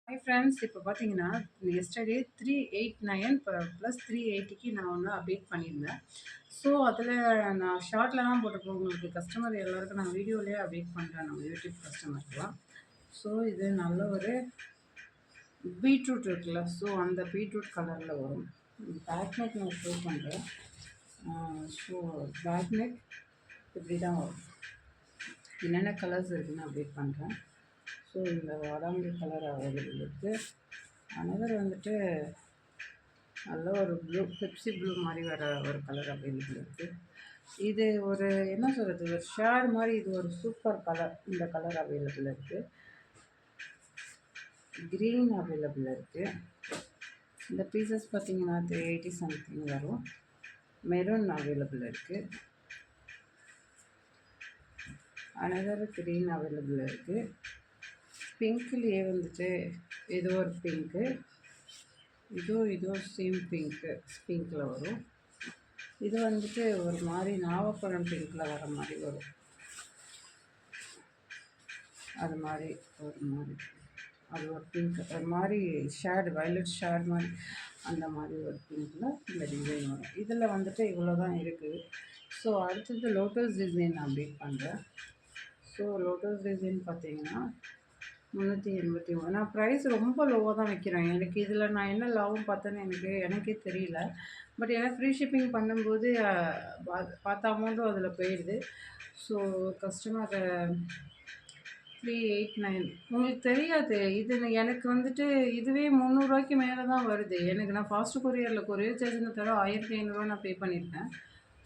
Hi friends, இப்போ பார்த்தீங்கன்னா yesterday 389 plus 380க்கு நான் ஒன்று அப்டேட் பண்ணியிருந்தேன். ஸோ அதில் நான் ஷார்ட்லலாம் போட்டிருப்பேன். உங்களுக்கு கஸ்டமர் எல்லாருக்கும் நான் வீடியோலேயே அப்டேட் பண்ணுறேன், நம்ம யூடியூப் கஸ்டமருக்குலாம். ஸோ இது நல்ல ஒரு பீட்ரூட் இருக்குல்ல, ஸோ அந்த பீட்ரூட் கலரில் வரும். பேக் நெக் நான் ஷோ பண்ணுறேன். ஸோ பேக் நெக் இப்படி தான் வரும். என்னென்ன கலர்ஸ் இருக்குன்னு அப்டேட் பண்ணுறேன். ஸோ இந்த வாடாமல்லி கலர் அவைலபிள் இருக்குது. அனதர் வந்துட்டு நல்ல ஒரு ப்ளூ, பெப்சி ப்ளூ மாதிரி வர ஒரு கலர் அவைலபிள் இருக்குது. இது ஒரு என்ன சொல்கிறது, ஒரு ஷேட் மாதிரி, இது ஒரு சூப்பர் கலர். இந்த கலர் அவைலபிள் இருக்குது. க்ரீன் அவைலபிள் இருக்குது. இந்த பீசஸ் பார்த்திங்கன்னா 380 சம்திங் வரும். மெரூன் அவைலபிள் இருக்குது. அனதர் க்ரீன் அவைலபிள் இருக்குது. பிங்க்லேயே வந்துட்டு இது ஒரு பிங்க்கு, இதோ சேம் பிங்க்கில் வரும். இது வந்துட்டு ஒரு மாதிரி நாவப்பழம் பிங்க்கில் வர மாதிரி வரும். அது மாதிரி அது ஒரு பிங்க், ஒரு மாதிரி ஷேடு, வயலட் ஷேட் மாதிரி, அந்த மாதிரி ஒரு பிங்க்கில் இந்த டிசைன் வரும். இதில் வந்துட்டு இவ்வளோ தான் இருக்குது. ஸோ அடுத்தது லோட்டஸ் டிசைன் அப்டேட் பண்ணுறேன். ஸோ லோட்டஸ் டிசைன் பார்த்தீங்கன்னா 381. நான் ப்ரைஸ் ரொம்ப லோவாக தான் வைக்கிறேன். எனக்கு இதில் நான் என்ன லாபம் பார்த்தேன்னு எனக்கே தெரியல. பட் எனக்கு ஃப்ரீ ஷிப்பிங் பண்ணும்போது பார்த்த அமௌண்ட்டும் அதில் போயிடுது. ஸோ கஸ்டமர் 389 உங்களுக்கு தெரியாது. இது எனக்கு வந்துட்டு இதுவே 300 மேலே தான் வருது. நான் ஃபாஸ்ட் கொரியர் சார்ஜ்னு தவிர 1500 நான் பே பண்ணியிருக்கேன்.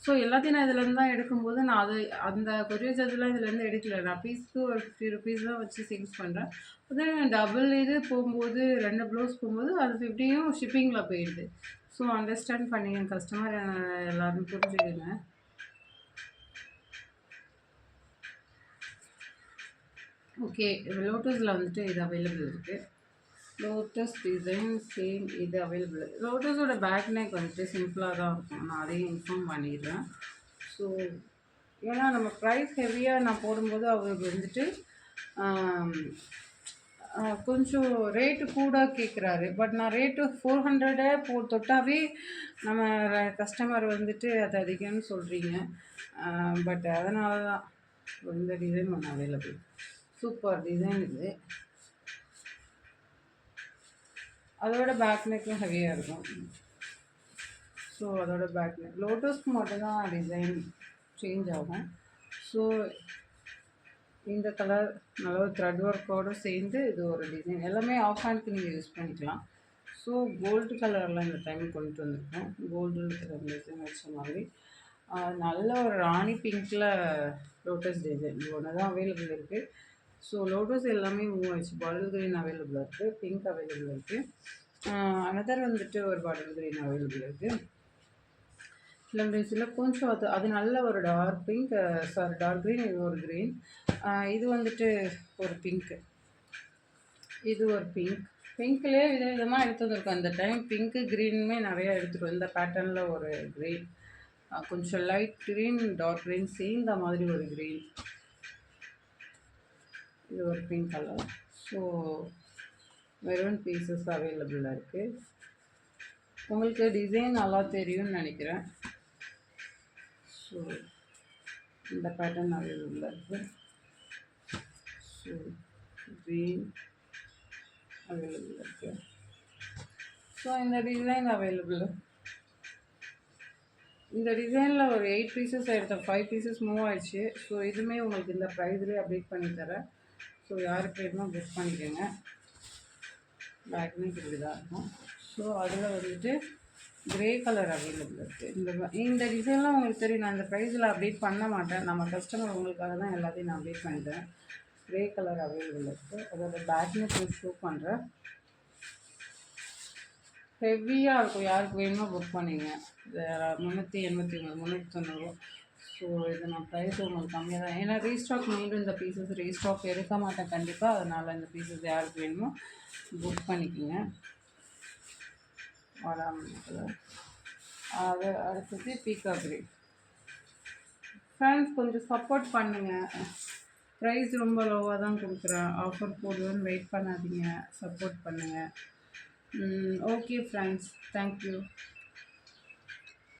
ஸோ எல்லாத்தையும் நான் இதுலேருந்து தான் எடுக்கும்போது, நான் அந்த கொரியர் சார்ஜெலாம் இதுலேருந்து எடுக்கல. நான் பீஸ்க்கு ஒரு 50 ருபீஸ் தான் வச்சு சேல்ஸ் பண்ணுறேன். அதே டபுள் இது போகும்போது, 2 ப்ளவுஸ் போகும்போது அது 50யும் ஷிப்பிங்கில் போயிடுது. ஸோ அண்டர்ஸ்டாண்ட் பண்ணிங்க கஸ்டமர், எல்லோரும் புரிஞ்சுக்குங்க. ஓகே, லோட்டஸில் வந்துட்டு இது அவைலபிள் இருக்குது. லோட்டஸ் டிசைன் சேம் இது அவைலபிள். லோட்டஸோட பேக் நெக் வந்துட்டு சிம்பிளாக தான் இருக்கும். நான் அதையும் இன்ஃபார்ம் பண்ணிடுறேன். ஸோ ஏன்னா நம்ம ப்ரைஸ் ஹெவியாக நான் போடும்போது அவருக்கு வந்துட்டு கொஞ்சம் ரேட்டு கூட கேட்குறாரு. பட் நான் ரேட்டு 400 தொட்டாவே நம்ம கஸ்டமர் வந்துட்டு அது அதிகம்னு சொல்கிறீங்க. பட் அதனால தான் இந்த டிசைன் ஒன்று அவைலபிள். சூப்பர் டிசைன் இது. அதோட பேக் நெக்கும் ஹெவியாக இருக்கும். ஸோ அதோட பேக் நெக் லோட்டஸ்க்கு மட்டும்தான் டிசைன் சேஞ்ச் ஆகும். ஸோ இந்த கலர் நல்ல ஒரு த்ரெட் ஒர்க்கோடு சேர்ந்து இது ஒரு டிசைன். எல்லாமே ஆஃப் ஹேண்ட்க்கு நீங்கள் யூஸ் பண்ணிக்கலாம். ஸோ கோல்டு கலரில் இந்த டைம் கொண்டு வந்திருக்கோம். கோல்டு டிசைன் வச்ச மாதிரி நல்ல ஒரு ராணி பிங்க்கில் லோட்டஸ் டிசைன் ஒன்று தான் அவைலபிள் இருக்குது. ஸோ லோட்டஸ் எல்லாமே மூவ் ஆயிடுச்சு. பாட்டில் க்ரீன் அவைலபிள் இருக்குது, பிங்க் அவைலபிள் இருக்குது. அனதர் வந்துட்டு ஒரு பாட்டில் க்ரீன் அவைலபிள் இருக்குது. இதில் கொஞ்சம் அது நல்ல ஒரு டார்க் பிங்க், டார்க் க்ரீன். இது ஒரு க்ரீன். இது வந்துட்டு ஒரு பிங்க்கு, இது ஒரு பிங்க்லேயே விதமாக எடுத்து வந்துருக்கோம். அந்த டைம் பிங்க்கு க்ரீனுமே நிறையா எடுத்துருவோம். இந்த பேட்டர்னில் ஒரு க்ரீன், கொஞ்சம் லைட் க்ரீன், டார்க் க்ரீன் சேர்ந்த மாதிரி ஒரு க்ரீன். இது ஒரு pink colour. So maroon pieces அவைலபிளாக இருக்குது. உங்களுக்கு டிசைன் நல்லா தெரியும்னு நினைக்கிறேன். ஸோ இந்த பேட்டர்ன் அவைலபிளாக இருக்குது. ஸோ க்ரீன் அவைலபிள் இருக்குது. ஸோ இந்த டிசைன் அவைலபிள். இந்த டிசைனில் ஒரு 8 பீசஸ் எடுத்தேன், 5 பீசஸ் மூவ் ஆயிடுச்சு. ஸோ இதுவுமே உங்களுக்கு இந்த ப்ரைஸ்லேயே அப்டேட் பண்ணி தரேன். ஸோ யாருக்கு வேணுமோ புக் பண்ணிக்கோங்க. பேக் நெக் இப்படி தான் இருக்கும். ஸோ அதில் வந்துட்டு க்ரே கலர் அவைலபிள் இருக்குது. இந்த டிசைன்லாம் உங்களுக்கு தெரியும். நான் இந்த ப்ரைஸில் அப்டேட் பண்ண மாட்டேன். நம்ம கஸ்டமர் உங்களுக்காக தான் எல்லாத்தையும் நான் அப்டேட் பண்ணிட்டேன். க்ரே கலர் அவைலபிள் இருக்குது. அதோட பேக் நெக் ஷோ பண்ணுறேன். ஹெவியாக இருக்கும். யாருக்கு வேணுமோ புக் பண்ணிங்க. 389, 390. ஸோ இது நான் ப்ரைஸ் உங்களுக்கு கம்மியாக தான், ஏன்னா ரீஸ்டாக் மீண்டும் இந்த பீசஸ் ரீஸ்டாக் எடுக்க மாட்டேன் கண்டிப்பாக. அதனால் இந்த பீசஸ் யாருக்கு வேணுமோ புக் பண்ணிக்கோங்க. அது அடுத்தது பீக்கா க்ரீன். ஃப்ரெண்ட்ஸ் கொஞ்சம் சப்போர்ட் பண்ணுங்கள். ப்ரைஸ் ரொம்ப லோவாக தான் கொடுக்குறேன். ஆஃபர் போடுவேன்னு வெயிட் பண்ணாதீங்க. சப்போர்ட் பண்ணுங்கள். Okay friends. தேங்க்யூ.